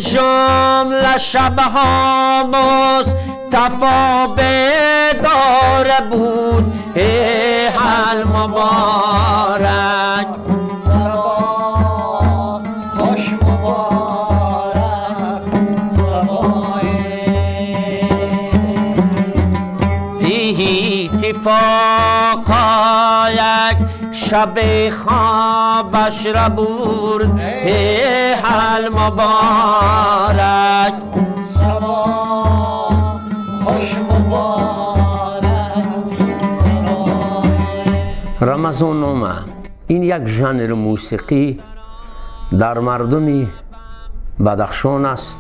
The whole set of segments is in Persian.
جمله شبها مصطفی بدار بود حال مبارک صباح خوش مبارک صباح اتفاقا یک شب خوابش را برد حال مبارک صباح خوش مبارک صباح رمضان نامه این یک ژانر موسیقی در مردم بدخشان است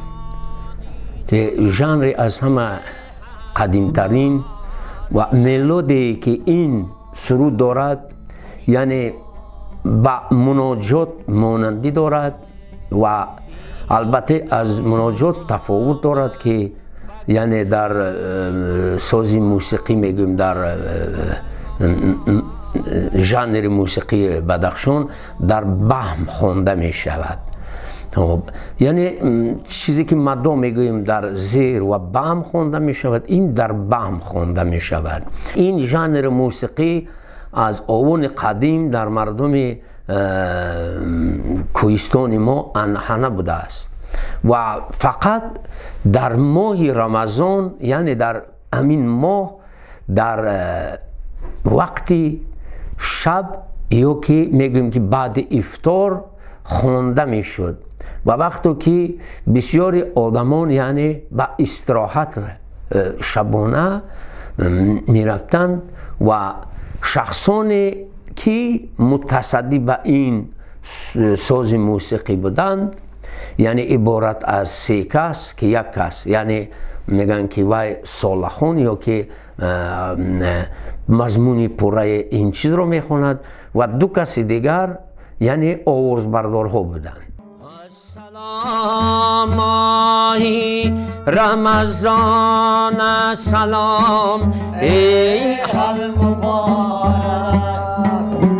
که ژانر از همه قدیمترین و ملودی که این سرود دارد یعنی با مناجات مانندی دارد و البته از مناجات تفاوت دارد که یعنی در ساز موسیقی میگویم در ژانر موسیقی بدخشان در بهم خوانده می شود. یعنی چیزی که مدا میگوییم در زیر و بهم خوانده می شود این در بهم خوانده می شود. این ژانر موسیقی از آوان قدیم در مردم کوهستان ما انحنه بوده است و فقط در ماه رمضان یعنی در امین ماه در وقتی شب یا که میگویم که بعد افطار خوانده میشد و وقتی که بسیاری آدمان یعنی به استراحت شبانه میرفتند و شخصانی که متصدی به این ساز موسیقی بودند یعنی عبارت از 3 کس که یک کس یعنی میگن که وای صالحان یا که مضمون پوره این چیز رو میخواند و 2 کس دیگر یعنی آوازبردارها بودند. سلام ماهی رمضان سلام ای حال مبارک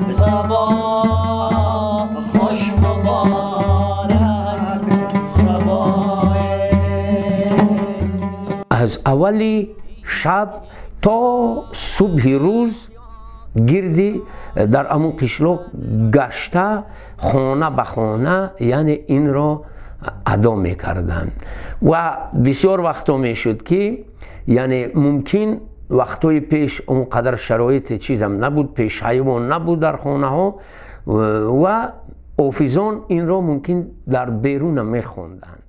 صباح خوش مبارک صباح از اولی شب تا صبح روز گردی در امون قشلاق گشته خانه به خانه یعنی این را ادا میکردند و بسیار وقتا میشد که یعنی ممکن وقتای پیش اونقدر شرایط چیزم نبود، پیش حیوان نبود در خانه ها و حافظان این را ممکن در بیرون میخواندند.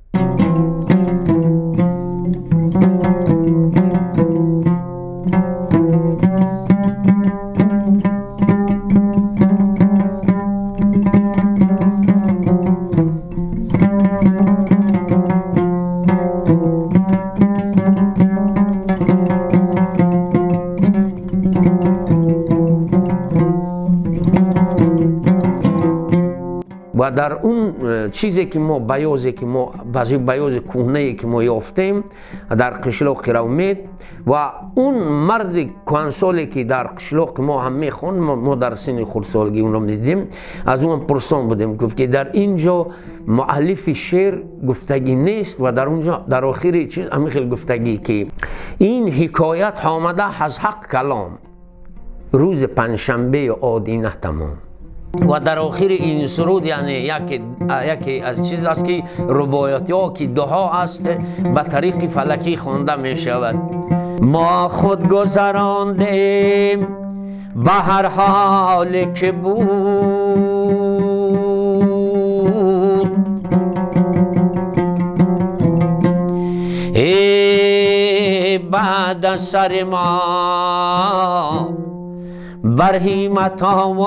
و در اون چیزی که ما بیازی که ما بعضی بیاز کهنه‌ای که ما یافتیم در قشلاق قرومید و اون مرد کهنسالی که در قشلاق ما هم میخوان ما در سن خردسالگی اون رو میدیدیم از اون پرسان بودیم گفت که در اینجا مؤلف شعر گفتگی نیست و در اونجا در آخر چیز همین خیلی گفتگی که این حکایت آمده از حق کلام روز پنجشنبه آدینه تمام و در آخر این سرود یعنی یکی از چیز است که رباعیاتی ها که دعا است به طریق فلکی خوانده می شود. ما خود گذراندیم به هر حال که بود ای بعد از سر ما برهیمتا و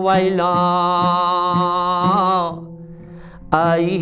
ویلا ای